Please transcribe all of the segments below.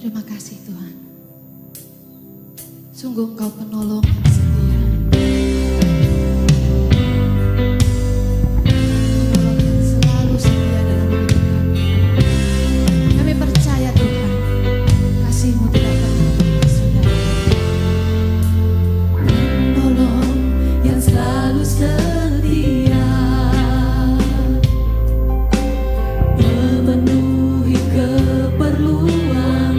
Terima kasih Tuhan. Sungguh Engkau penolong yang setia. Penolong yang selalu setia dalam hidup kami. Kami percaya Tuhan, kasih-Mu tidak pernah sudah. Penolong yang selalu setia, memenuhi keperluan.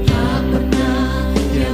Tak pernah dia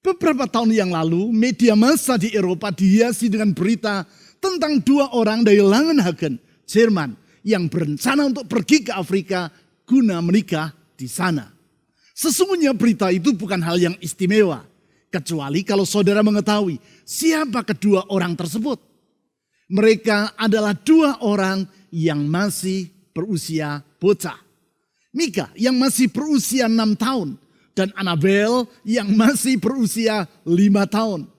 Beberapa tahun yang lalu, media massa di Eropa dihiasi dengan berita tentang 2 orang dari Langenhagen, Jerman, yang berencana untuk pergi ke Afrika guna menikah di sana. Sesungguhnya berita itu bukan hal yang istimewa, kecuali kalau saudara mengetahui siapa kedua orang tersebut. Mereka adalah 2 orang yang masih berusia bocah. Mika yang masih berusia 6 tahun. Dan Annabel yang masih berusia 5 tahun.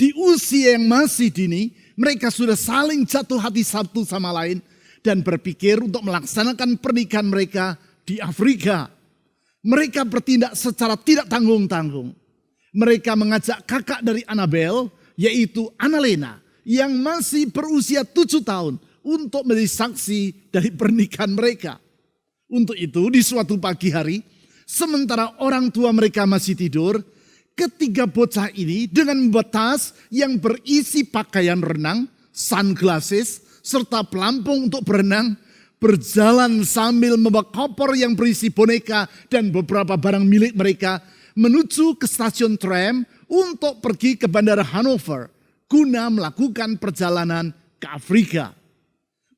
Di usia yang masih dini, mereka sudah saling jatuh hati satu sama lain dan berpikir untuk melaksanakan pernikahan mereka di Afrika. Mereka bertindak secara tidak tanggung-tanggung. Mereka mengajak kakak dari Annabel, yaitu Annalena, yang masih berusia 7 tahun untuk menjadi saksi dari pernikahan mereka. Untuk itu, di suatu pagi hari, sementara orang tua mereka masih tidur, ketiga bocah ini dengan membuat tas yang berisi pakaian renang, sunglasses, serta pelampung untuk berenang, berjalan sambil membawa koper yang berisi boneka dan beberapa barang milik mereka menuju ke stasiun tram untuk pergi ke Bandara Hannover guna melakukan perjalanan ke Afrika.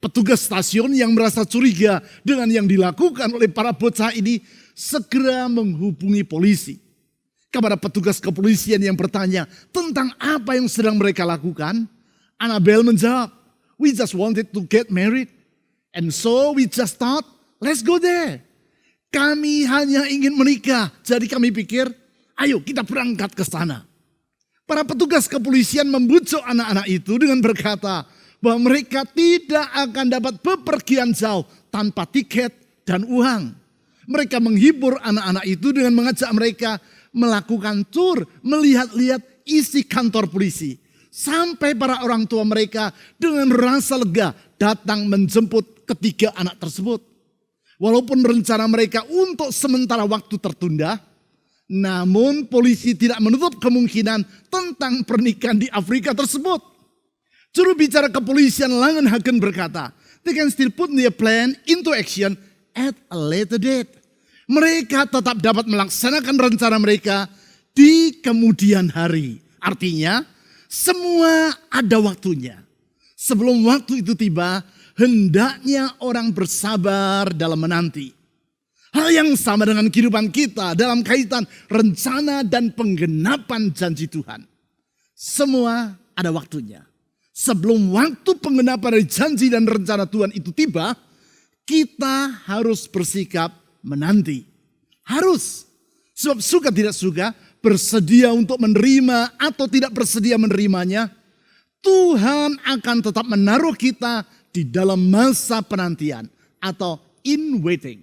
Petugas stasiun yang merasa curiga dengan yang dilakukan oleh para bocah ini segera menghubungi polisi. Kepada petugas kepolisian yang bertanya tentang apa yang sedang mereka lakukan, Annabel menjawab, "We just wanted to get married. And so we just thought, let's go there. Kami hanya ingin menikah, jadi kami pikir, ayo kita berangkat ke sana." Para petugas kepolisian membujuk anak-anak itu dengan berkata bahwa mereka tidak akan dapat bepergian jauh tanpa tiket dan uang. Mereka menghibur anak-anak itu dengan mengajak mereka melakukan tur, melihat-lihat isi kantor polisi. Sampai para orang tua mereka dengan rasa lega datang menjemput ketiga anak tersebut. Walaupun rencana mereka untuk sementara waktu tertunda, namun polisi tidak menutup kemungkinan tentang pernikahan di Afrika tersebut. Juru bicara kepolisian Langenhagen berkata, "They can still put their plan into action at a later date." Mereka tetap dapat melaksanakan rencana mereka di kemudian hari. Artinya, semua ada waktunya. Sebelum waktu itu tiba, hendaknya orang bersabar dalam menanti. Hal yang sama dengan kehidupan kita dalam kaitan rencana dan penggenapan janji Tuhan. Semua ada waktunya. Sebelum waktu penggenapan dari janji dan rencana Tuhan itu tiba, kita harus bersikap menanti. Harus. Sebab suka tidak suka, bersedia untuk menerima atau tidak bersedia menerimanya, Tuhan akan tetap menaruh kita di dalam masa penantian atau in waiting.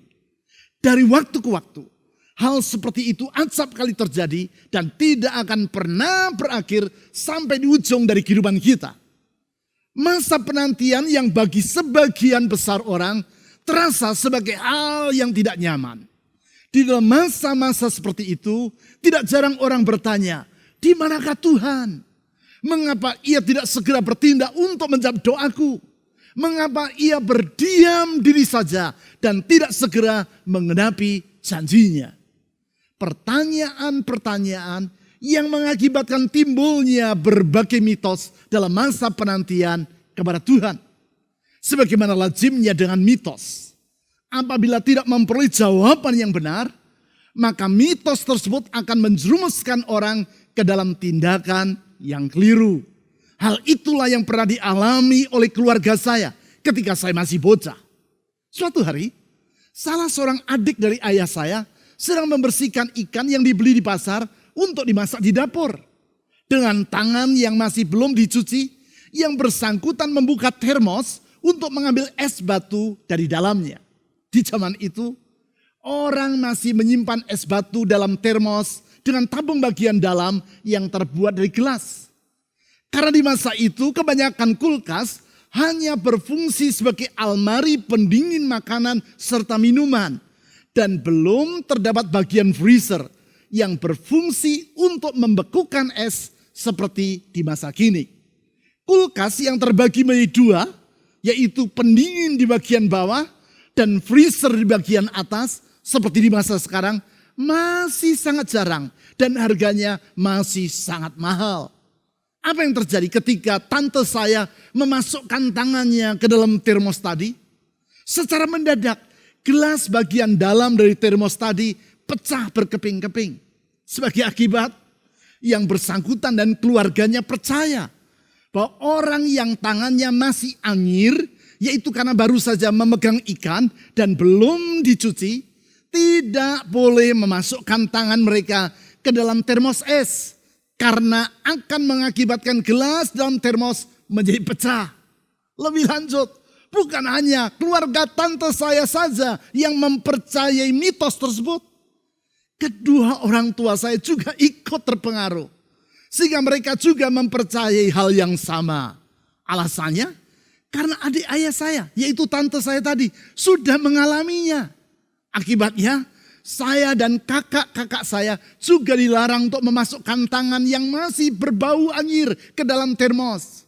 Dari waktu ke waktu, hal seperti itu acap kali terjadi dan tidak akan pernah berakhir sampai di ujung dari kehidupan kita. Masa penantian yang bagi sebagian besar orang terasa sebagai hal yang tidak nyaman. Di dalam masa-masa seperti itu, tidak jarang orang bertanya, "Di manakah Tuhan? Mengapa ia tidak segera bertindak untuk menjawab doaku? Mengapa ia berdiam diri saja dan tidak segera mengenapi janjinya?" Pertanyaan-pertanyaan yang mengakibatkan timbulnya berbagai mitos dalam masa penantian kepada Tuhan. Sebagaimana lazimnya dengan mitos, apabila tidak memperoleh jawaban yang benar, maka mitos tersebut akan menjerumuskan orang ke dalam tindakan yang keliru. Hal itulah yang pernah dialami oleh keluarga saya ketika saya masih bocah. Suatu hari, salah seorang adik dari ayah saya sedang membersihkan ikan yang dibeli di pasar untuk dimasak di dapur. Dengan tangan yang masih belum dicuci, yang bersangkutan membuka termos untuk mengambil es batu dari dalamnya. Di zaman itu, orang masih menyimpan es batu dalam termos dengan tabung bagian dalam yang terbuat dari gelas. Karena di masa itu kebanyakan kulkas hanya berfungsi sebagai almari pendingin makanan serta minuman. Dan belum terdapat bagian freezer yang berfungsi untuk membekukan es seperti di masa kini. Kulkas yang terbagi menjadi 2, yaitu pendingin di bagian bawah dan freezer di bagian atas, seperti di masa sekarang, masih sangat jarang dan harganya masih sangat mahal. Apa yang terjadi ketika tante saya memasukkan tangannya ke dalam termos tadi? Secara mendadak, gelas bagian dalam dari termos tadi pecah berkeping-keping. Sebagai akibat, yang bersangkutan dan keluarganya percaya bahwa orang yang tangannya masih anyir, yaitu karena baru saja memegang ikan dan belum dicuci, tidak boleh memasukkan tangan mereka ke dalam termos es. Karena akan mengakibatkan gelas dalam termos menjadi pecah. Lebih lanjut, bukan hanya keluarga tante saya saja yang mempercayai mitos tersebut. Kedua orang tua saya juga ikut terpengaruh. Sehingga mereka juga mempercayai hal yang sama. Alasannya, karena adik ayah saya, yaitu tante saya tadi, sudah mengalaminya. Akibatnya, saya dan kakak-kakak saya juga dilarang untuk memasukkan tangan yang masih berbau anyir ke dalam termos.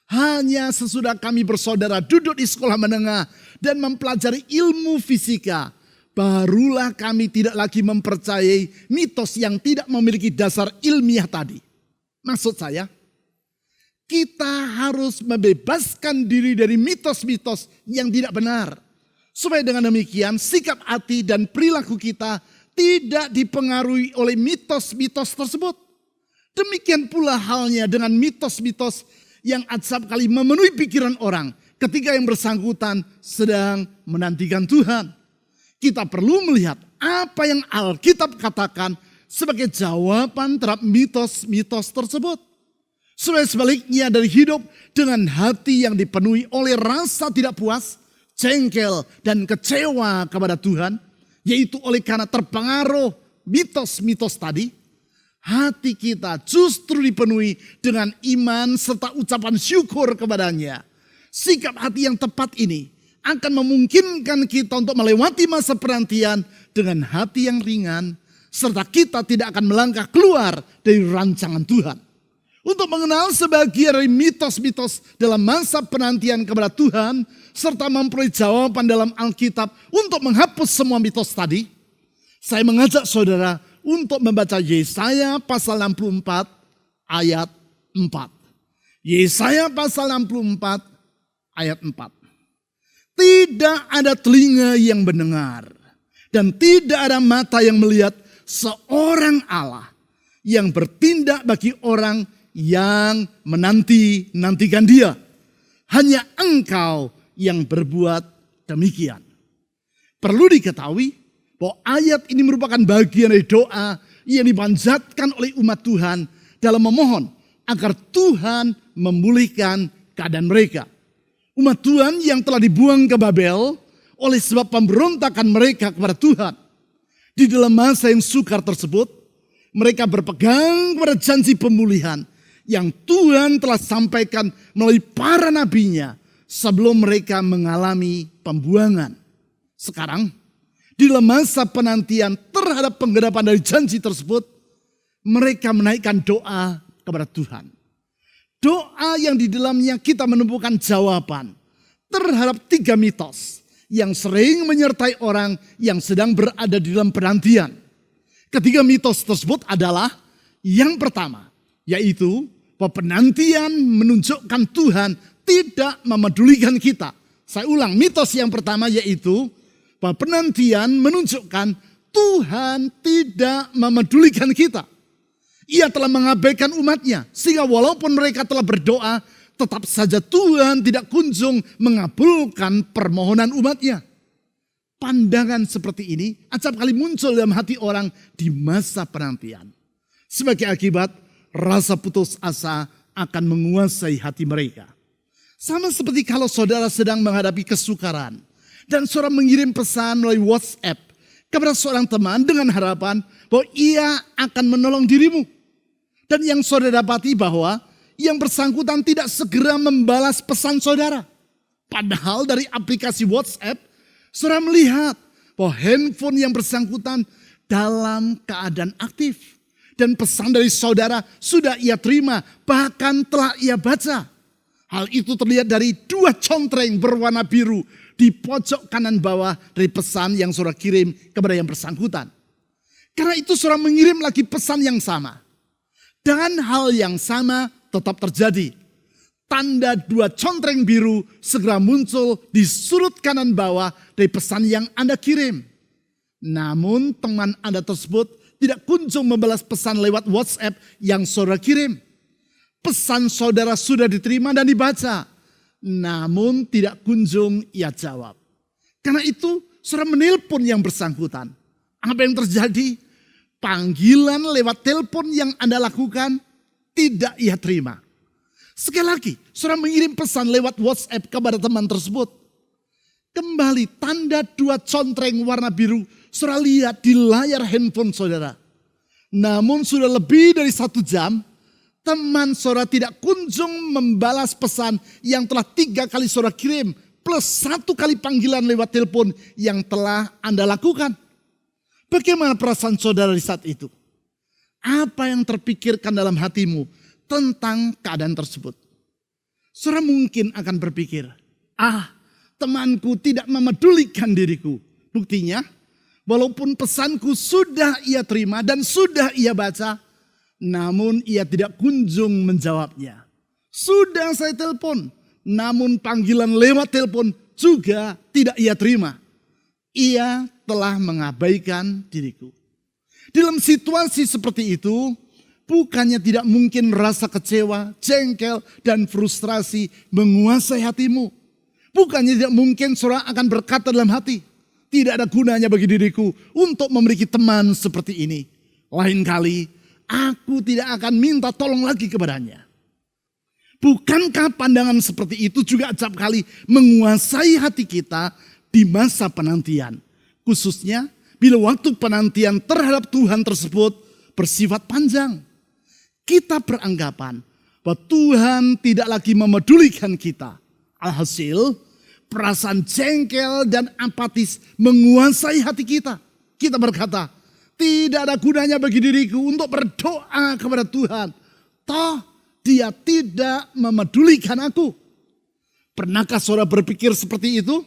Hanya sesudah kami bersaudara duduk di sekolah menengah dan mempelajari ilmu fisika, barulah kami tidak lagi mempercayai mitos yang tidak memiliki dasar ilmiah tadi. Maksud saya, kita harus membebaskan diri dari mitos-mitos yang tidak benar. Supaya dengan demikian sikap hati dan perilaku kita tidak dipengaruhi oleh mitos-mitos tersebut. Demikian pula halnya dengan mitos-mitos yang acap kali memenuhi pikiran orang ketika yang bersangkutan sedang menantikan Tuhan. Kita perlu melihat apa yang Alkitab katakan sebagai jawaban terhadap mitos-mitos tersebut. Sebaliknya dari hidup dengan hati yang dipenuhi oleh rasa tidak puas, jengkel dan kecewa kepada Tuhan, yaitu oleh karena terpengaruh mitos-mitos tadi, hati kita justru dipenuhi dengan iman serta ucapan syukur kepadanya. Sikap hati yang tepat ini akan memungkinkan kita untuk melewati masa penantian dengan hati yang ringan, serta kita tidak akan melangkah keluar dari rancangan Tuhan. Untuk mengenal sebagian dari mitos-mitos dalam masa penantian kepada Tuhan, serta memperoleh jawaban dalam Alkitab untuk menghapus semua mitos tadi, saya mengajak saudara untuk membaca Yesaya pasal 64 ayat 4. Yesaya pasal 64 ayat 4. Tidak ada telinga yang mendengar dan tidak ada mata yang melihat seorang Allah yang bertindak bagi orang yang menanti-nantikan Dia. Hanya Engkau yang berbuat demikian. Perlu diketahui bahwa ayat ini merupakan bagian dari doa yang dipanjatkan oleh umat Tuhan dalam memohon agar Tuhan memulihkan keadaan mereka. Umat Tuhan yang telah dibuang ke Babel oleh sebab pemberontakan mereka kepada Tuhan. Di dalam masa yang sukar tersebut, mereka berpegang pada janji pemulihan yang Tuhan telah sampaikan melalui para nabinya sebelum mereka mengalami pembuangan. Sekarang, di dalam masa penantian terhadap penggenapan dari janji tersebut, mereka menaikkan doa kepada Tuhan. Doa yang di dalamnya kita menemukan jawaban terhadap 3 mitos yang sering menyertai orang yang sedang berada di dalam penantian. Ketiga mitos tersebut adalah yang pertama, yaitu bahwa penantian menunjukkan Tuhan tidak memedulikan kita. Saya ulang, mitos yang pertama yaitu bahwa penantian menunjukkan Tuhan tidak memedulikan kita. Ia telah mengabaikan umatnya, sehingga walaupun mereka telah berdoa, tetap saja Tuhan tidak kunjung mengabulkan permohonan umatnya. Pandangan seperti ini acap kali muncul dalam hati orang di masa penantian. Sebagai akibat, rasa putus asa akan menguasai hati mereka. Sama seperti kalau saudara sedang menghadapi kesukaran dan saudara mengirim pesan melalui WhatsApp kepada seorang teman dengan harapan bahwa ia akan menolong dirimu. Dan yang saudara dapati bahwa yang bersangkutan tidak segera membalas pesan saudara. Padahal dari aplikasi WhatsApp, saudara melihat bahwa handphone yang bersangkutan dalam keadaan aktif. Dan pesan dari saudara sudah ia terima, bahkan telah ia baca. Hal itu terlihat dari 2 contreng berwarna biru di pojok kanan bawah dari pesan yang saudara kirim kepada yang bersangkutan. Karena itu saudara mengirim lagi pesan yang sama. Dan hal yang sama tetap terjadi. Tanda 2 contreng biru segera muncul di sudut kanan bawah dari pesan yang Anda kirim. Namun teman Anda tersebut tidak kunjung membalas pesan lewat WhatsApp yang saudara kirim. Pesan saudara sudah diterima dan dibaca. Namun tidak kunjung ia jawab. Karena itu saudara menelpon yang bersangkutan. Apa yang terjadi? Panggilan lewat telepon yang Anda lakukan tidak ia terima. Sekali lagi, saudara mengirim pesan lewat WhatsApp kepada teman tersebut. Kembali tanda 2 contreng warna biru saudara lihat di layar handphone saudara. Namun sudah lebih dari 1 jam, teman saudara tidak kunjung membalas pesan yang telah 3 kali saudara kirim. Plus 1 kali panggilan lewat telepon yang telah Anda lakukan. Bagaimana perasaan saudara di saat itu? Apa yang terpikirkan dalam hatimu tentang keadaan tersebut? Saudara mungkin akan berpikir, temanku tidak memedulikan diriku. Buktinya, walaupun pesanku sudah ia terima dan sudah ia baca, namun ia tidak kunjung menjawabnya. Sudah saya telepon, namun panggilan lewat telepon juga tidak ia terima. Ia telah mengabaikan diriku. Dalam situasi seperti itu, bukannya tidak mungkin rasa kecewa, jengkel, dan frustrasi menguasai hatimu. Bukannya tidak mungkin saudara akan berkata dalam hati, tidak ada gunanya bagi diriku untuk memiliki teman seperti ini. Lain kali, aku tidak akan minta tolong lagi kepadanya. Bukankah pandangan seperti itu juga acap kali menguasai hati kita di masa penantian? Khususnya bila waktu penantian terhadap Tuhan tersebut bersifat panjang. Kita beranggapan bahwa Tuhan tidak lagi memedulikan kita. Alhasil, perasaan jengkel dan apatis menguasai hati kita. Kita berkata, tidak ada gunanya bagi diriku untuk berdoa kepada Tuhan. Toh, dia tidak memedulikan aku. Pernahkah saudara berpikir seperti itu?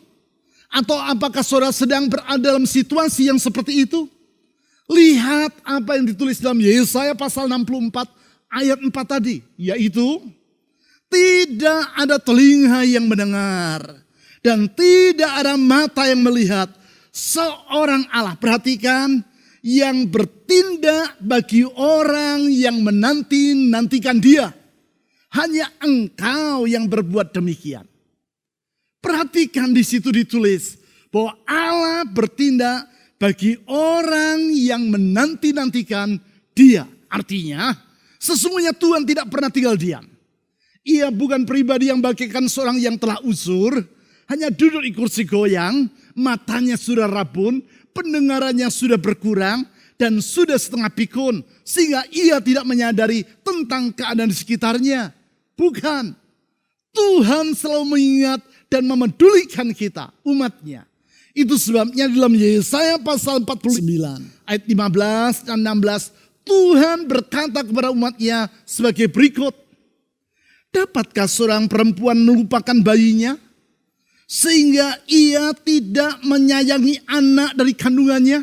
Atau apakah saudara sedang berada dalam situasi yang seperti itu? Lihat apa yang ditulis dalam Yesaya pasal 64 ayat 4 tadi. Yaitu, tidak ada telinga yang mendengar dan tidak ada mata yang melihat seorang Allah. Perhatikan, yang bertindak bagi orang yang menanti-nantikan dia. Hanya engkau yang berbuat demikian. Perhatikan di situ ditulis bahwa Allah bertindak bagi orang yang menanti-nantikan dia. Artinya, sesungguhnya Tuhan tidak pernah tinggal diam. Ia bukan pribadi yang bagaikan seorang yang telah usur, hanya duduk di kursi goyang, matanya sudah rabun, pendengarannya sudah berkurang, dan sudah setengah pikun, sehingga ia tidak menyadari tentang keadaan di sekitarnya. Bukan. Tuhan selalu mengingat dan memedulikan kita, umatnya. Itu sebabnya dalam Yesaya pasal 49, ayat 15 dan 16, Tuhan berkata kepada umatnya sebagai berikut. Dapatkah seorang perempuan melupakan bayinya, sehingga ia tidak menyayangi anak dari kandungannya?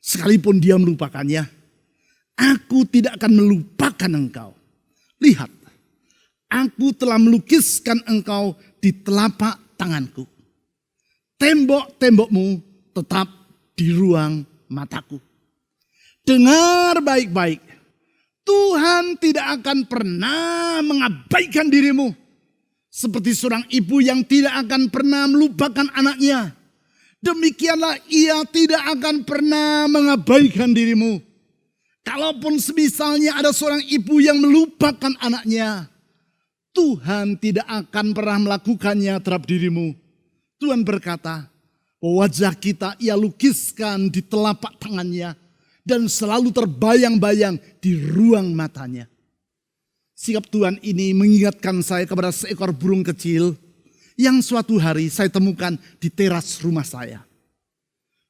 Sekalipun dia melupakannya, aku tidak akan melupakan engkau. Lihat, aku telah melukiskan engkau di telapak tanganku. Tembok-tembokmu tetap di ruang mataku. Dengar baik-baik. Tuhan tidak akan pernah mengabaikan dirimu. Seperti seorang ibu yang tidak akan pernah melupakan anaknya. Demikianlah ia tidak akan pernah mengabaikan dirimu. Kalaupun semisalnya ada seorang ibu yang melupakan anaknya, Tuhan tidak akan pernah melakukannya terhadap dirimu. Tuhan berkata, wajah kita ia lukiskan di telapak tangannya dan selalu terbayang-bayang di ruang matanya. Sikap Tuhan ini mengingatkan saya kepada seekor burung kecil yang suatu hari saya temukan di teras rumah saya.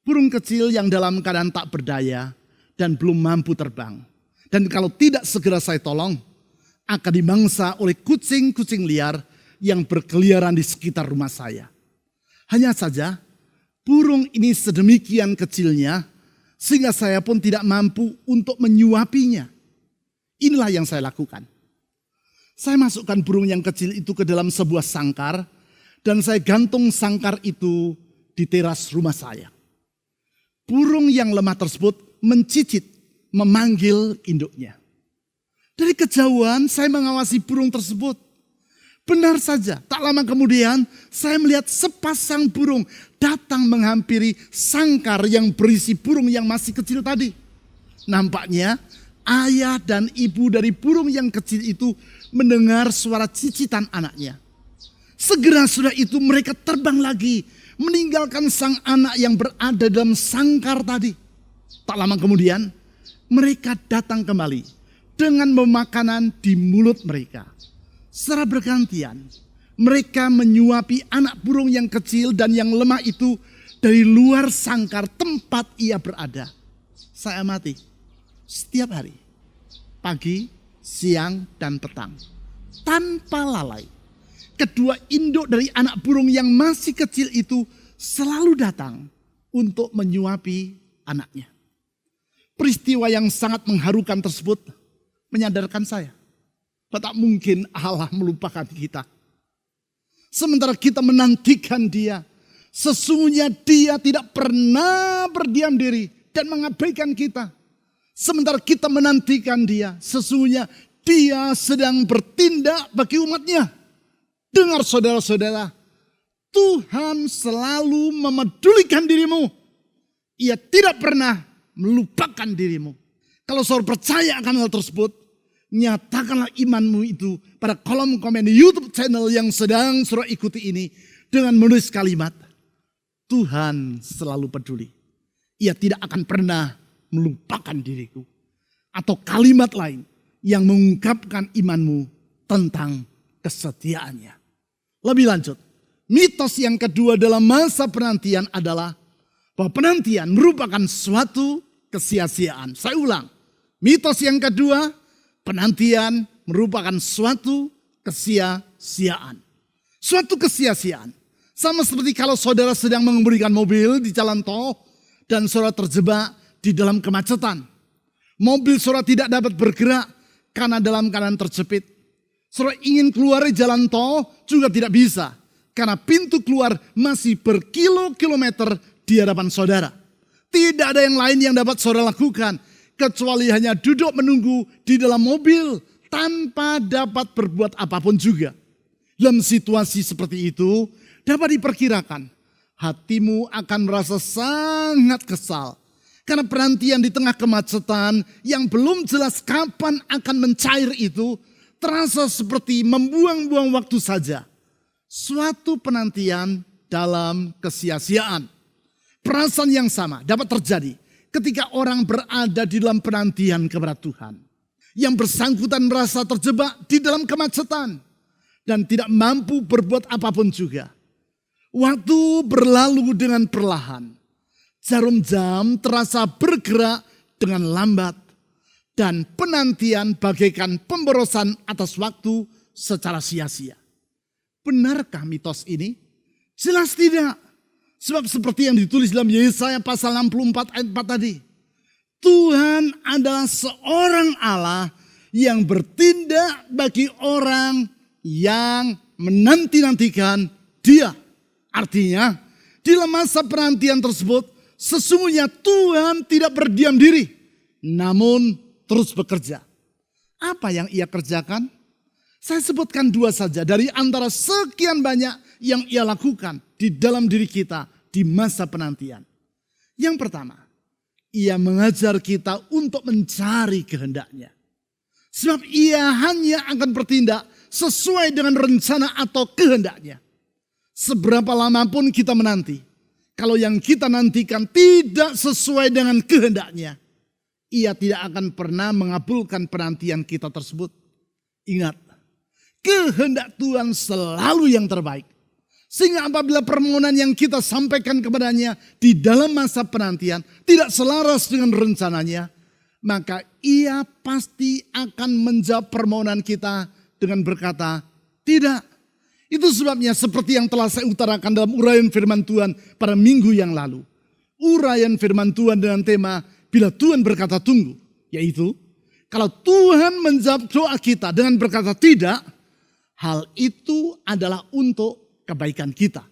Burung kecil yang dalam keadaan tak berdaya dan belum mampu terbang. Dan kalau tidak segera saya tolong, akan dimangsa oleh kucing-kucing liar yang berkeliaran di sekitar rumah saya. Hanya saja, burung ini sedemikian kecilnya, sehingga saya pun tidak mampu untuk menyuapinya. Inilah yang saya lakukan. Saya masukkan burung yang kecil itu ke dalam sebuah sangkar dan saya gantung sangkar itu di teras rumah saya. Burung yang lemah tersebut mencicit, memanggil induknya. Dari kejauhan saya mengawasi burung tersebut. Benar saja, tak lama kemudian saya melihat sepasang burung datang menghampiri sangkar yang berisi burung yang masih kecil tadi. Nampaknya ayah dan ibu dari burung yang kecil itu mendengar suara cicitan anaknya. Segera sudah itu mereka terbang lagi, meninggalkan sang anak yang berada dalam sangkar tadi. Tak lama kemudian mereka datang kembali dengan makanan di mulut mereka. Secara bergantian, mereka menyuapi anak burung yang kecil dan yang lemah itu dari luar sangkar tempat ia berada. Saya amati setiap hari, pagi, siang, dan petang. Tanpa lalai, kedua induk dari anak burung yang masih kecil itu selalu datang untuk menyuapi anaknya. Peristiwa yang sangat mengharukan tersebut menyadarkan saya. Tak mungkin Allah melupakan kita. Sementara kita menantikan Dia, sesungguhnya Dia tidak pernah berdiam diri dan mengabaikan kita. Sementara kita menantikan Dia, sesungguhnya Dia sedang bertindak bagi umatnya. Dengar saudara-saudara, Tuhan selalu memedulikan dirimu. Ia tidak pernah melupakan dirimu. Kalau saudara percaya akan hal tersebut, nyatakanlah imanmu itu pada kolom komen di YouTube channel yang sedang saudara ikuti ini dengan menulis kalimat, Tuhan selalu peduli. Ia tidak akan pernah melupakan diriku. Atau kalimat lain yang mengungkapkan imanmu tentang kesetiaannya. Lebih lanjut, mitos yang kedua dalam masa penantian adalah bahwa penantian merupakan suatu kesia-siaan. Saya ulang, mitos yang kedua, penantian merupakan suatu kesia-siaan. Suatu kesia-siaan. Sama seperti kalau saudara sedang mengemudikan mobil di jalan tol dan saudara terjebak di dalam kemacetan. Mobil saudara tidak dapat bergerak karena dalam keadaan terjepit. Saudara ingin keluar dari jalan tol juga tidak bisa. Karena pintu keluar masih berkilo-kilometer di hadapan saudara. Tidak ada yang lain yang dapat saudara lakukan kecuali hanya duduk menunggu di dalam mobil tanpa dapat berbuat apapun juga. Dalam situasi seperti itu dapat diperkirakan hatimu akan merasa sangat kesal. Karena penantian di tengah kemacetan yang belum jelas kapan akan mencair itu terasa seperti membuang-buang waktu saja. Suatu penantian dalam kesia-siaan. Perasaan yang sama dapat terjadi ketika orang berada di dalam penantian kepada Tuhan. Yang bersangkutan merasa terjebak di dalam kemacetan. Dan tidak mampu berbuat apapun juga. Waktu berlalu dengan perlahan. Jarum jam terasa bergerak dengan lambat. Dan penantian bagaikan pemborosan atas waktu secara sia-sia. Benarkah mitos ini? Jelas tidak. Sebab seperti yang ditulis dalam Yesaya pasal 64 ayat 4 tadi. Tuhan adalah seorang Allah yang bertindak bagi orang yang menanti-nantikan Dia. Artinya, di dalam masa penantian tersebut, sesungguhnya Tuhan tidak berdiam diri, namun terus bekerja. Apa yang Ia kerjakan? Saya sebutkan dua saja dari antara sekian banyak yang Ia lakukan di dalam diri kita di masa penantian. Yang pertama, Ia mengajar kita untuk mencari kehendak-Nya. Sebab Ia hanya akan bertindak sesuai dengan rencana atau kehendak-Nya. Seberapa lama pun kita menanti, kalau yang kita nantikan tidak sesuai dengan kehendak-Nya, Ia tidak akan pernah mengabulkan penantian kita tersebut. Ingat, kehendak Tuhan selalu yang terbaik. Sehingga apabila permohonan yang kita sampaikan kepadanya di dalam masa penantian tidak selaras dengan rencananya, maka Ia pasti akan menjawab permohonan kita dengan berkata, tidak. Itu sebabnya seperti yang telah saya utarakan dalam uraian firman Tuhan pada minggu yang lalu. Uraian firman Tuhan dengan tema bila Tuhan berkata tunggu. Yaitu, kalau Tuhan menjawab doa kita dengan berkata tidak, hal itu adalah untuk kebaikan kita.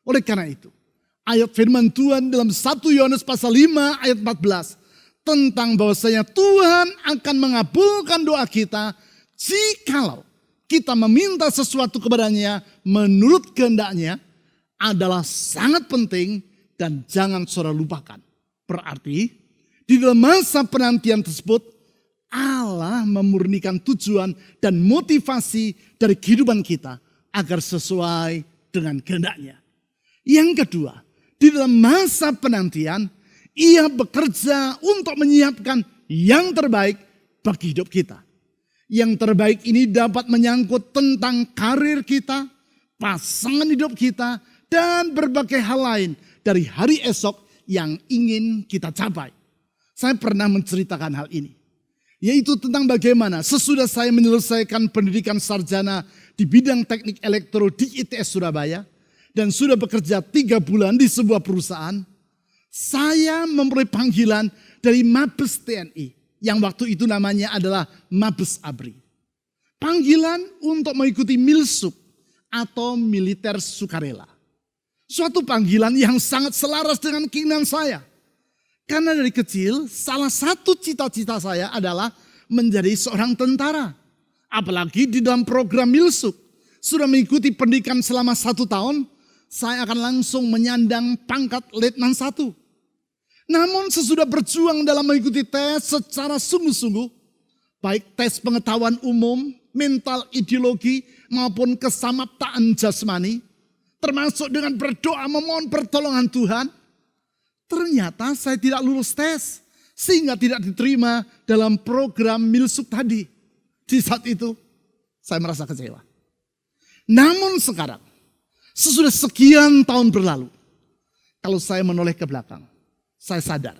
Oleh karena itu, ayat firman Tuhan dalam 1 Yohanes pasal 5 ayat 14 tentang bahwasanya Tuhan akan mengabulkan doa kita jikalau kita meminta sesuatu kepadanya menurut kehendaknya adalah sangat penting dan jangan saudara lupakan. Berarti di dalam masa penantian tersebut Allah memurnikan tujuan dan motivasi dari kehidupan kita agar sesuai dengan kehendaknya. Yang kedua, di dalam masa penantian, Ia bekerja untuk menyiapkan yang terbaik bagi hidup kita. Yang terbaik ini dapat menyangkut tentang karir kita, pasangan hidup kita, dan berbagai hal lain dari hari esok yang ingin kita capai. Saya pernah menceritakan hal ini. Yaitu tentang bagaimana sesudah saya menyelesaikan pendidikan sarjana di bidang teknik elektro di ITS Surabaya, dan sudah bekerja 3 bulan di sebuah perusahaan, saya memperoleh panggilan dari Mabes TNI yang waktu itu namanya adalah Mabes ABRI. Panggilan untuk mengikuti Milsub atau militer sukarela. Suatu panggilan yang sangat selaras dengan keinginan saya. Karena dari kecil salah satu cita-cita saya adalah menjadi seorang tentara. Apalagi di dalam program Milsub. Sudah mengikuti pendidikan selama 1 tahun, saya akan langsung menyandang pangkat Letnan 1. Namun sesudah berjuang dalam mengikuti tes secara sungguh-sungguh, baik tes pengetahuan umum, mental ideologi, maupun kesamaptaan jasmani, termasuk dengan berdoa memohon pertolongan Tuhan, ternyata saya tidak lulus tes, sehingga tidak diterima dalam program Milsub tadi. Di saat itu, saya merasa kecewa. Namun sekarang, sesudah sekian tahun berlalu, kalau saya menoleh ke belakang, saya sadar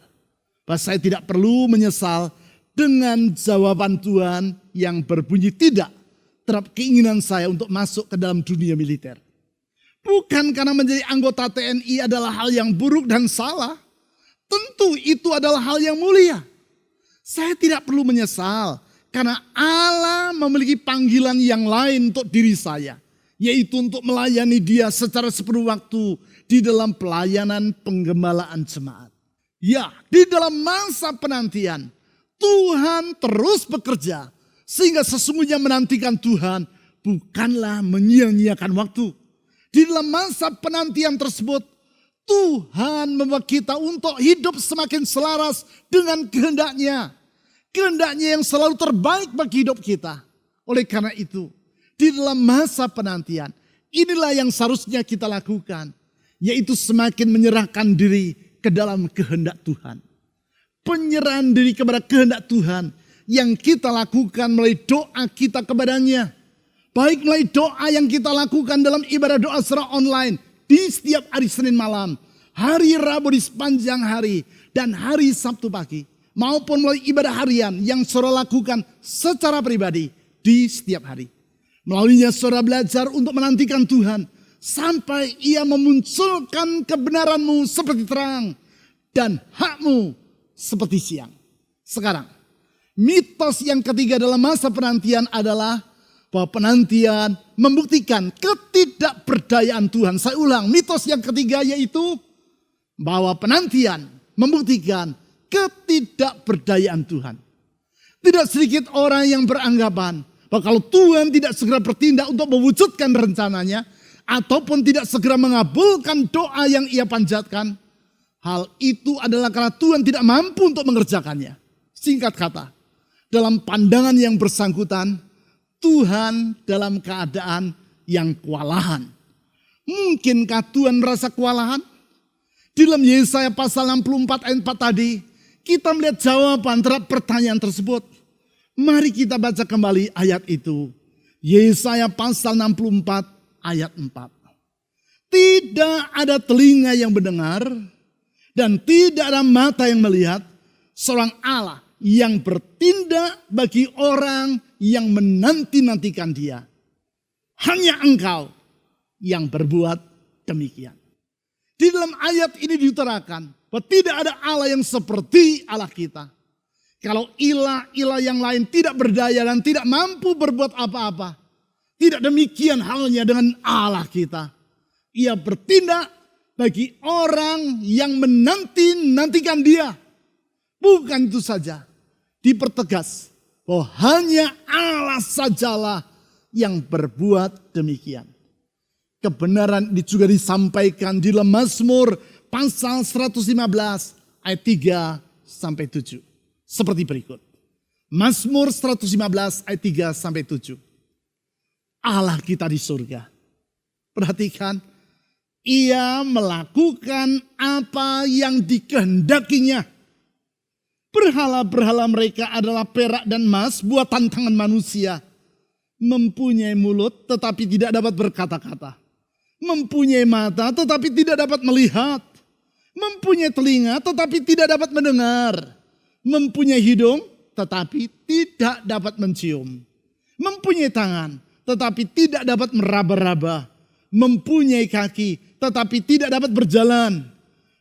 bahwa saya tidak perlu menyesal dengan jawaban Tuhan yang berbunyi tidak terhadap keinginan saya untuk masuk ke dalam dunia militer. Bukan karena menjadi anggota TNI adalah hal yang buruk dan salah. Tentu itu adalah hal yang mulia. Saya tidak perlu menyesal karena Allah memiliki panggilan yang lain untuk diri saya. Yaitu untuk melayani Dia secara sepenuh waktu di dalam pelayanan penggembalaan jemaat. Ya, di dalam masa penantian, Tuhan terus bekerja. Sehingga sesungguhnya menantikan Tuhan bukanlah menyia-nyiakan waktu. Di dalam masa penantian tersebut, Tuhan membawa kita untuk hidup semakin selaras dengan kehendaknya. Kehendaknya yang selalu terbaik bagi hidup kita. Oleh karena itu, di dalam masa penantian, inilah yang seharusnya kita lakukan. Yaitu semakin menyerahkan diri ke dalam kehendak Tuhan. Penyerahan diri kepada kehendak Tuhan yang kita lakukan melalui doa kita kepadanya. Baik melalui doa yang kita lakukan dalam ibadah doa secara online di setiap hari Senin malam, hari Rabu di sepanjang hari, dan hari Sabtu pagi. Maupun melalui ibadah harian yang saudara lakukan secara pribadi di setiap hari. Melaluinya saudara belajar untuk menantikan Tuhan sampai Ia memunculkan kebenaranmu seperti terang dan hakmu seperti siang. Sekarang, mitos yang ketiga dalam masa penantian adalah bahwa penantian membuktikan ketidakberdayaan Tuhan. Saya ulang, mitos yang ketiga yaitu bahwa penantian membuktikan ketidakberdayaan Tuhan. Tidak sedikit orang yang beranggapan bahwa kalau Tuhan tidak segera bertindak untuk mewujudkan rencananya, ataupun tidak segera mengabulkan doa yang ia panjatkan, hal itu adalah karena Tuhan tidak mampu untuk mengerjakannya. Singkat kata, dalam pandangan yang bersangkutan, Tuhan dalam keadaan yang kewalahan. Mungkinkah Tuhan merasa kewalahan? Di dalam Yesaya pasal 64 ayat 4 tadi, kita melihat jawaban terhadap pertanyaan tersebut. Mari kita baca kembali ayat itu. Yesaya pasal 64 ayat 4. Tidak ada telinga yang mendengar dan tidak ada mata yang melihat seorang Allah yang bertindak bagi orang yang menanti-nantikan Dia. Hanya Engkau yang berbuat demikian. Di dalam ayat ini diutarakan bahwa tidak ada Allah yang seperti Allah kita. Kalau ilah-ilah yang lain tidak berdaya dan tidak mampu berbuat apa-apa, tidak demikian halnya dengan Allah kita. Ia bertindak bagi orang yang menanti-nantikan dia. Bukan itu saja, dipertegas bahwa hanya Allah sajalah yang berbuat demikian. Kebenaran ini juga disampaikan di dalam Mazmur pasal 115 ayat 3 sampai 7. Seperti berikut. Mazmur 115 ayat 3 sampai 7. Allah kita di surga. Perhatikan, ia melakukan apa yang dikehendakinya. Berhala-berhala mereka adalah perak dan emas buatan tangan manusia. Mempunyai mulut tetapi tidak dapat berkata-kata. Mempunyai mata tetapi tidak dapat melihat. Mempunyai telinga tetapi tidak dapat mendengar. Mempunyai hidung tetapi tidak dapat mencium. Mempunyai tangan tetapi tidak dapat meraba-raba. Mempunyai kaki tetapi tidak dapat berjalan.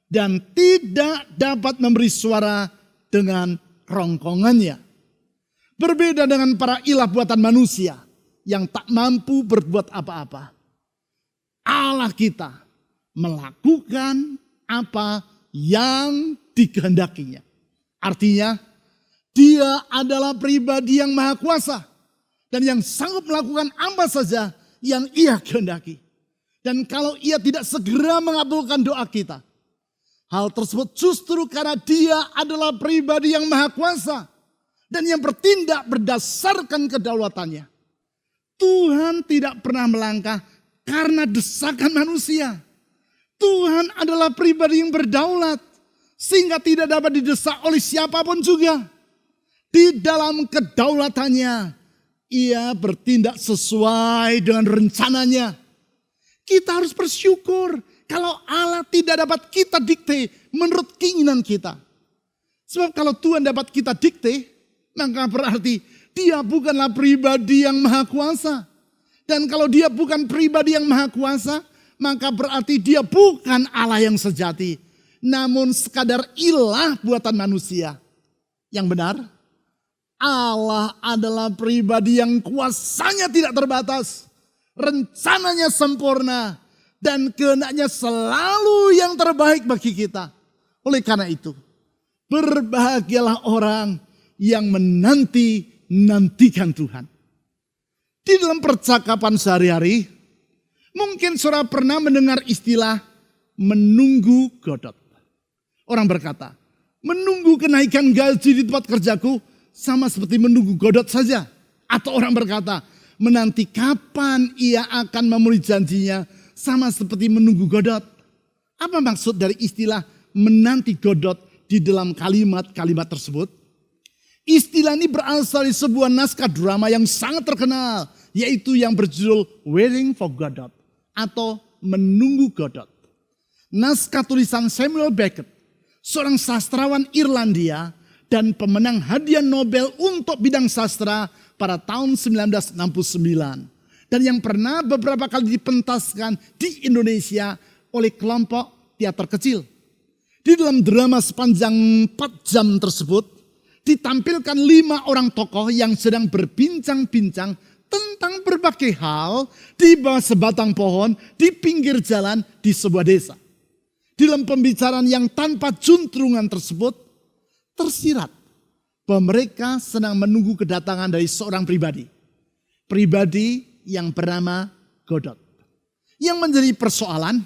Dan tidak dapat memberi suara dengan kerongkongannya. Berbeda dengan para ilah buatan manusia yang tak mampu berbuat apa-apa. Allah kita melakukan apa yang dikehendakinya. Artinya, dia adalah pribadi yang maha kuasa dan yang sanggup melakukan apa saja yang ia kehendaki. Dan kalau ia tidak segera mengabulkan doa kita, hal tersebut justru karena dia adalah pribadi yang maha kuasa dan yang bertindak berdasarkan kedaulatannya. Tuhan tidak pernah melangkah karena desakan manusia. Tuhan adalah pribadi yang berdaulat sehingga tidak dapat didesak oleh siapapun juga. Di dalam kedaulatannya, ia bertindak sesuai dengan rencananya. Kita harus bersyukur kalau Allah tidak dapat kita dikte menurut keinginan kita. Sebab kalau Tuhan dapat kita dikte, maka berarti dia bukanlah pribadi yang maha kuasa. Dan kalau dia bukan pribadi yang maha kuasa, maka berarti dia bukan Allah yang sejati. Namun sekadar ilah buatan manusia. Yang benar, Allah adalah pribadi yang kuasanya tidak terbatas. Rencananya sempurna. Dan kehendaknya selalu yang terbaik bagi kita. Oleh karena itu, berbahagialah orang yang menanti-nantikan Tuhan. Di dalam percakapan sehari-hari, mungkin saudara pernah mendengar istilah menunggu godot. Orang berkata, menunggu kenaikan gaji di tempat kerjaku sama seperti menunggu godot saja. Atau orang berkata, menanti kapan ia akan memenuhi janjinya sama seperti menunggu godot. Apa maksud dari istilah menanti godot di dalam kalimat-kalimat tersebut? Istilah ini berasal dari sebuah naskah drama yang sangat terkenal, yaitu yang berjudul Waiting for Godot atau Menunggu Godot. Naskah tulisan Samuel Beckett, seorang sastrawan Irlandia dan pemenang hadiah Nobel untuk bidang sastra pada tahun 1969. Dan yang pernah beberapa kali dipentaskan di Indonesia oleh kelompok teater kecil. Di dalam drama sepanjang 4 jam tersebut, ditampilkan 5 orang tokoh yang sedang berbincang-bincang tentang berbagai hal di bawah sebatang pohon di pinggir jalan di sebuah desa. Di dalam pembicaraan yang tanpa juntrungan tersebut, tersirat bahwa mereka sedang menunggu kedatangan dari seorang pribadi. Pribadi yang bernama Godot. Yang menjadi persoalan,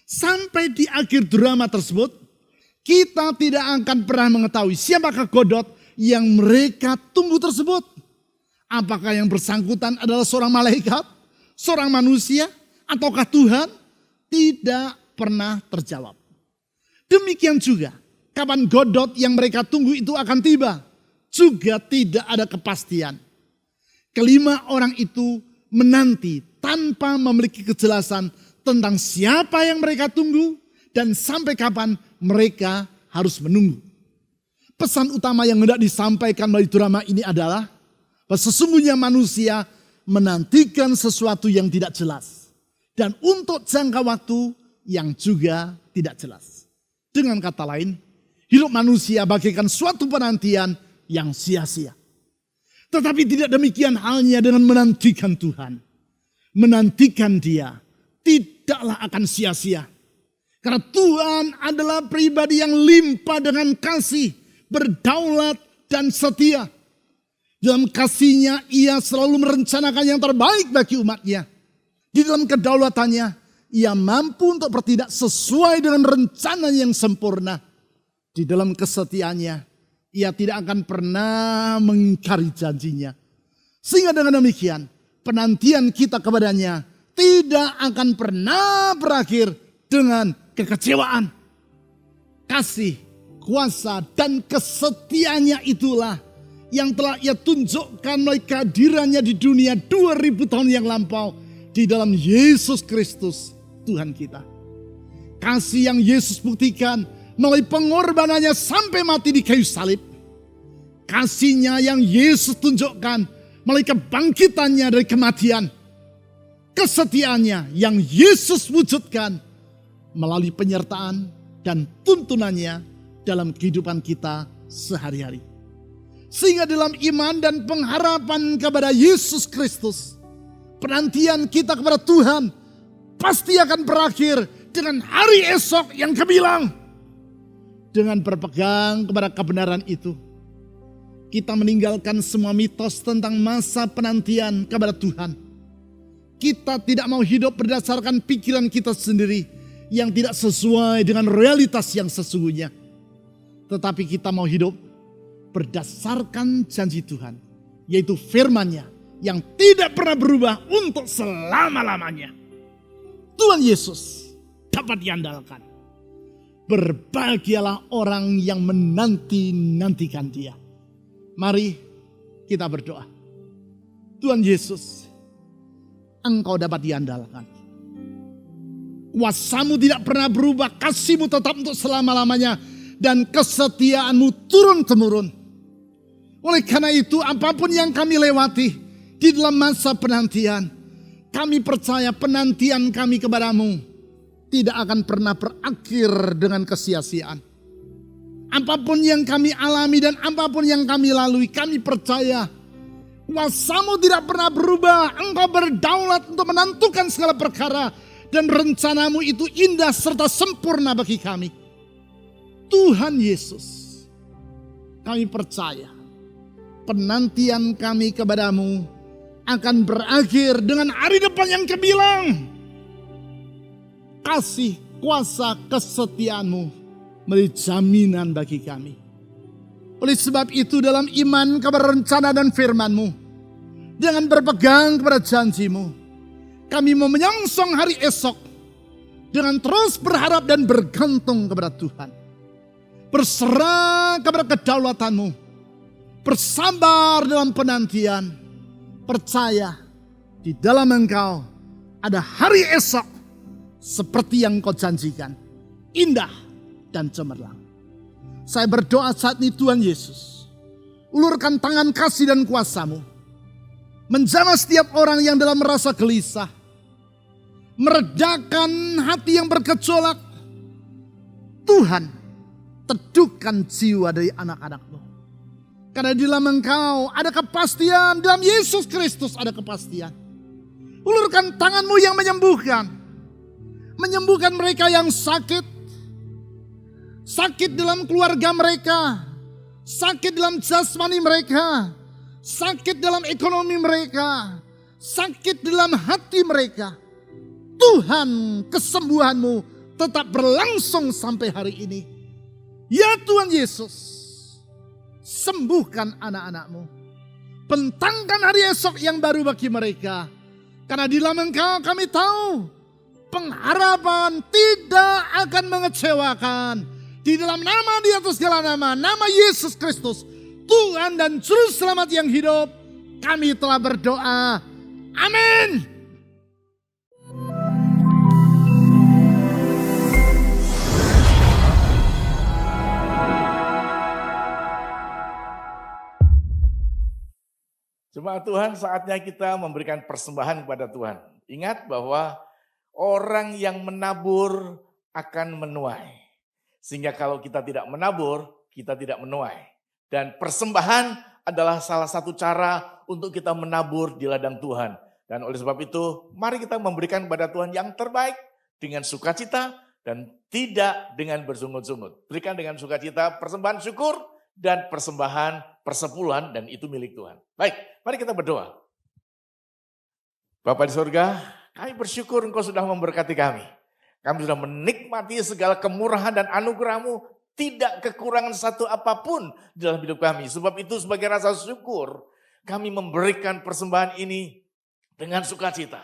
sampai di akhir drama tersebut, kita tidak akan pernah mengetahui siapakah Godot yang mereka tunggu tersebut. Apakah yang bersangkutan adalah seorang malaikat, seorang manusia, ataukah Tuhan? Tidak pernah terjawab. Demikian juga, kapan Godot yang mereka tunggu itu akan tiba, juga tidak ada kepastian. Kelima orang itu menanti tanpa memiliki kejelasan tentang siapa yang mereka tunggu dan sampai kapan mereka harus menunggu. Pesan utama yang hendak disampaikan melalui drama ini adalah bahwa sesungguhnya manusia menantikan sesuatu yang tidak jelas. Dan untuk jangka waktu yang juga tidak jelas. Dengan kata lain, hidup manusia bagaikan suatu penantian yang sia-sia. Tetapi tidak demikian halnya dengan menantikan Tuhan. Menantikan Dia tidaklah akan sia-sia. Karena Tuhan adalah pribadi yang limpah dengan kasih, berdaulat dan setia. Dalam kasih-Nya Ia selalu merencanakan yang terbaik bagi umat-Nya. Di dalam kedaulatannya Ia mampu untuk bertindak sesuai dengan rencana yang sempurna. Di dalam kesetiaannya Ia tidak akan pernah mengingkari janjinya. Sehingga dengan demikian penantian kita kepadanya tidak akan pernah berakhir dengan kekecewaan. Kasih, kuasa, dan kesetiaannya itulah yang telah Ia tunjukkan melalui kehadirannya di dunia 2000 tahun yang lampau di dalam Yesus Kristus Tuhan kita. Kasih yang Yesus buktikan melalui pengorbanannya sampai mati di kayu salib. Kasih-Nya yang Yesus tunjukkan melalui kebangkitannya dari kematian. Kesetiaannya yang Yesus wujudkan melalui penyertaan dan tuntunannya dalam kehidupan kita sehari-hari. Sehingga dalam iman dan pengharapan kepada Yesus Kristus, penantian kita kepada Tuhan pasti akan berakhir dengan hari esok yang gemilang. Dengan berpegang kepada kebenaran itu, kita meninggalkan semua mitos tentang masa penantian kepada Tuhan. Kita tidak mau hidup berdasarkan pikiran kita sendiri yang tidak sesuai dengan realitas yang sesungguhnya. Tetapi kita mau hidup berdasarkan janji Tuhan, yaitu firman-Nya yang tidak pernah berubah untuk selama-lamanya. Tuhan Yesus dapat diandalkan. Berbahagialah orang yang menanti-nantikan Dia. Mari kita berdoa. Tuhan Yesus, Engkau dapat diandalkan. Kuasa-Mu tidak pernah berubah, kasih-Mu tetap untuk selama-lamanya, dan kesetiaan-Mu turun-temurun. Oleh karena itu, apapun yang kami lewati di dalam masa penantian, kami percaya penantian kami kepadamu tidak akan pernah berakhir dengan kesia-siaan. Apapun yang kami alami dan apapun yang kami lalui, kami percaya kuasa-Mu tidak pernah berubah. Engkau berdaulat untuk menentukan segala perkara, dan rencana-Mu itu indah serta sempurna bagi kami. Tuhan Yesus, kami percaya penantian kami kepadamu akan berakhir dengan hari depan yang gemilang. Kasih, kuasa, kesetiaan-Mu menjadi jaminan bagi kami. Oleh sebab itu dalam iman kepada rencana dan firman-Mu, dengan berpegang kepada janji-Mu, kami mau menyongsong hari esok dengan terus berharap dan bergantung kepada Tuhan. Berserah kepada kedaulatan-Mu, bersabar dalam penantian, percaya di dalam Engkau ada hari esok seperti yang Kau janjikan, indah dan cemerlang. Saya berdoa saat ini Tuhan Yesus, ulurkan tangan kasih dan kuasa-Mu, menjamah setiap orang yang dalam merasa gelisah, meredakan hati yang bergejolak. Tuhan, teduhkan jiwa dari anak-anak-Mu. Karena di dalam Engkau ada kepastian, dalam Yesus Kristus ada kepastian. Ulurkan tangan-Mu yang menyembuhkan. Menyembuhkan mereka yang sakit. Sakit dalam keluarga mereka. Sakit dalam jasmani mereka. Sakit dalam ekonomi mereka. Sakit dalam hati mereka. Tuhan, kesembuhan-Mu tetap berlangsung sampai hari ini. Ya Tuhan Yesus, sembuhkan anak-anak-Mu. Bentangkan hari esok yang baru bagi mereka. Karena di dalam Engkau kami tahu pengharapan tidak akan mengecewakan. Di dalam nama di atas segala nama, nama Yesus Kristus, Tuhan dan Juru Selamat yang hidup, kami telah berdoa. Amin. Jemaat Tuhan, saatnya kita memberikan persembahan kepada Tuhan. Ingat bahwa orang yang menabur akan menuai. Sehingga kalau kita tidak menabur, kita tidak menuai. Dan persembahan adalah salah satu cara untuk kita menabur di ladang Tuhan. Dan oleh sebab itu, mari kita memberikan kepada Tuhan yang terbaik dengan sukacita dan tidak dengan bersungut-sungut. Berikan dengan sukacita persembahan syukur dan persembahan persepuluhan, dan itu milik Tuhan. Baik, mari kita berdoa. Bapa di surga, kami bersyukur Engkau sudah memberkati kami. Kami sudah menikmati segala kemurahan dan anugerah-Mu, tidak kekurangan satu apapun di dalam hidup kami. Sebab itu sebagai rasa syukur, kami memberikan persembahan ini dengan sukacita.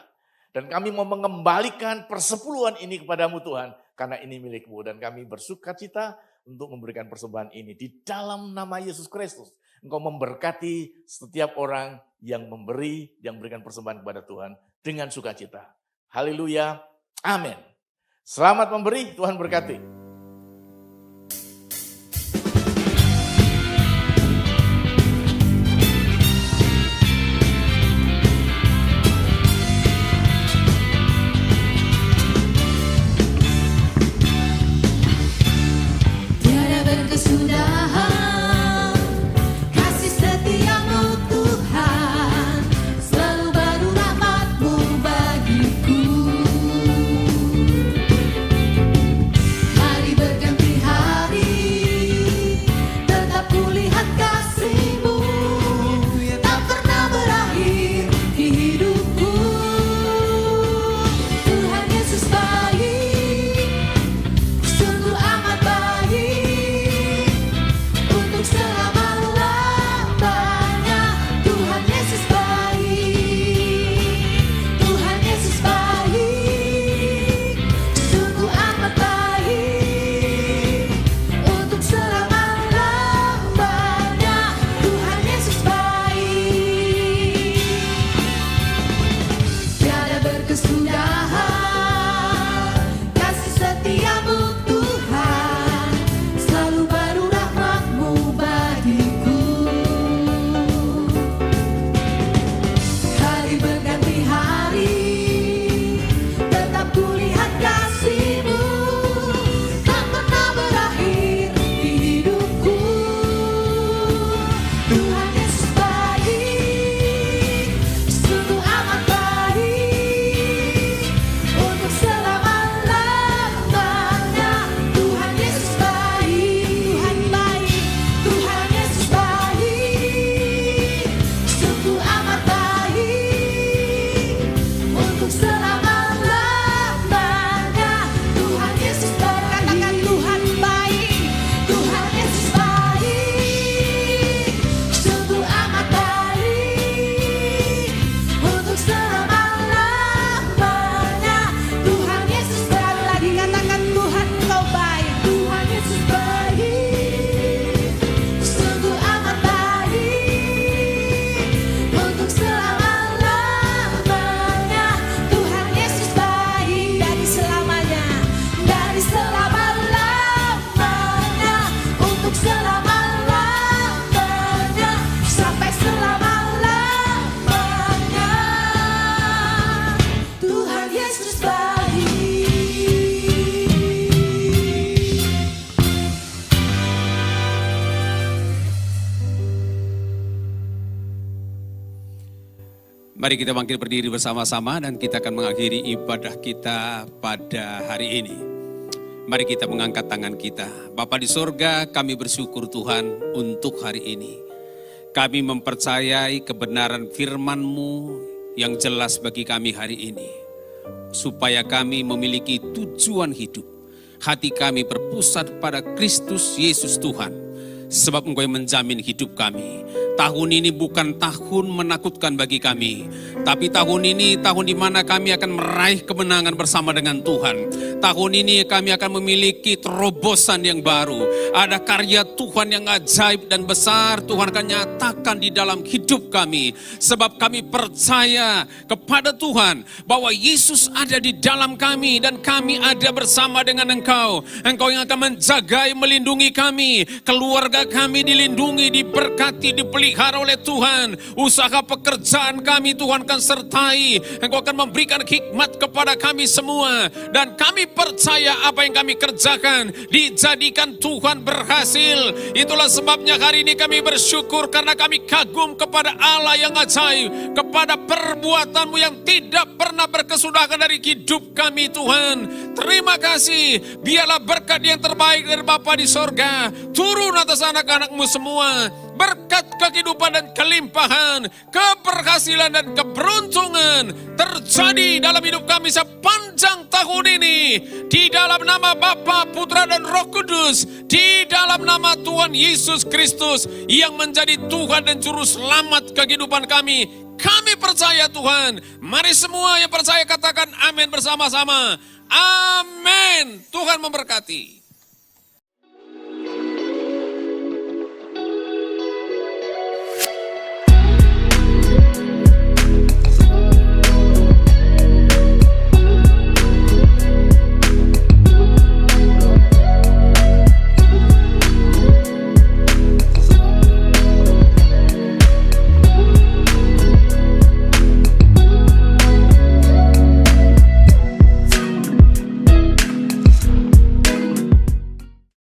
Dan kami mau mengembalikan persepuluhan ini kepadamu Tuhan, karena ini milik-Mu. Dan kami bersukacita untuk memberikan persembahan ini di dalam nama Yesus Kristus. Engkau memberkati setiap orang yang memberi, yang memberikan persembahan kepada Tuhan dengan sukacita. Haleluya, amin. Selamat memberi, Tuhan berkati. Tiada berkesudahan kasih setiamu Tuhan, selalu baru rahmat-Mu bagiku. Hari berganti hari, tetap kulihat kasih-Mu, tak pernah berakhir di hidupku. Tuhan Yesus baik, sungguh amat baik, untuk selama-lamanya. Tuhan Yesus baik, Tuhan Yesus baik, sungguh amat baik, untuk selama-lamanya. Tuhan Yesus baik. Tiada berkesudahan kasih setiamu Tuhan, selalu baru rahmat-Mu bagiku. Hari berganti hari, tetap kulihat kasih-Mu, tak pernah berakhir di hidupku. Tuhan Yesus baik, sungguh amat baik, untuk selama-lamanya. Tuhan Yesus baik, Tuhan baik, Tuhan Yesus baik, sungguh amat baik, untuk selama-lamanya. Tuhan Yesus baik, katakan Tuhan baik, Tuhan Yesus baik, sungguh amat baik, untuk selama-lamanya. Tuhan Yesus baik, lagi katakan Tuhan Engkau baik, Tuhan Yesus baik, sungguh amat baik, untuk selama-lamanya. Tuhan Yesus baik, dari selamanya, dari selama-lamanya, untuk selama-lamanya, sampai selama-lamanya. Tuhan Yesus baik. Mari kita bangkit berdiri bersama-sama dan kita akan mengakhiri ibadah kita pada hari ini. Mari kita mengangkat tangan kita. Bapa di surga, kami bersyukur Tuhan untuk hari ini. Kami mempercayai kebenaran firman-Mu yang jelas bagi kami hari ini. Supaya kami memiliki tujuan hidup. Hati kami berpusat pada Kristus Yesus Tuhan. Sebab Engkau yang menjamin hidup kami. Tahun ini bukan tahun menakutkan bagi kami. Tapi tahun ini tahun di mana kami akan meraih kemenangan bersama dengan Tuhan. Tahun ini kami akan memiliki terobosan yang baru. Ada karya Tuhan yang ajaib dan besar Tuhan akan nyatakan di dalam hidup kami. Sebab kami percaya kepada Tuhan bahwa Yesus ada di dalam kami dan kami ada bersama dengan Engkau. Engkau yang akan menjagai, melindungi kami, keluarga Keluarga kami dilindungi, diberkati, dipelihara oleh Tuhan. Usaha pekerjaan kami Tuhan akan sertai. Engkau akan memberikan hikmat kepada kami semua. Dan kami percaya apa yang kami kerjakan dijadikan Tuhan berhasil. Itulah sebabnya hari ini kami bersyukur karena kami kagum kepada Allah yang ajaib. Kepada perbuatan-Mu yang tidak pernah berkesudahan dari hidup kami Tuhan. Terima kasih. Biarlah berkat yang terbaik dari Bapa di sorga turun atas anak-anak-Mu semua. Berkat kehidupan dan kelimpahan, keberhasilan dan keberuntungan terjadi dalam hidup kami sepanjang tahun ini. Di dalam nama Bapa, Putra dan Roh Kudus. Di dalam nama Tuhan Yesus Kristus yang menjadi Tuhan dan Juru Selamat kehidupan kami. Kami percaya Tuhan. Mari semua yang percaya katakan amin bersama-sama. Amin. Tuhan memberkati.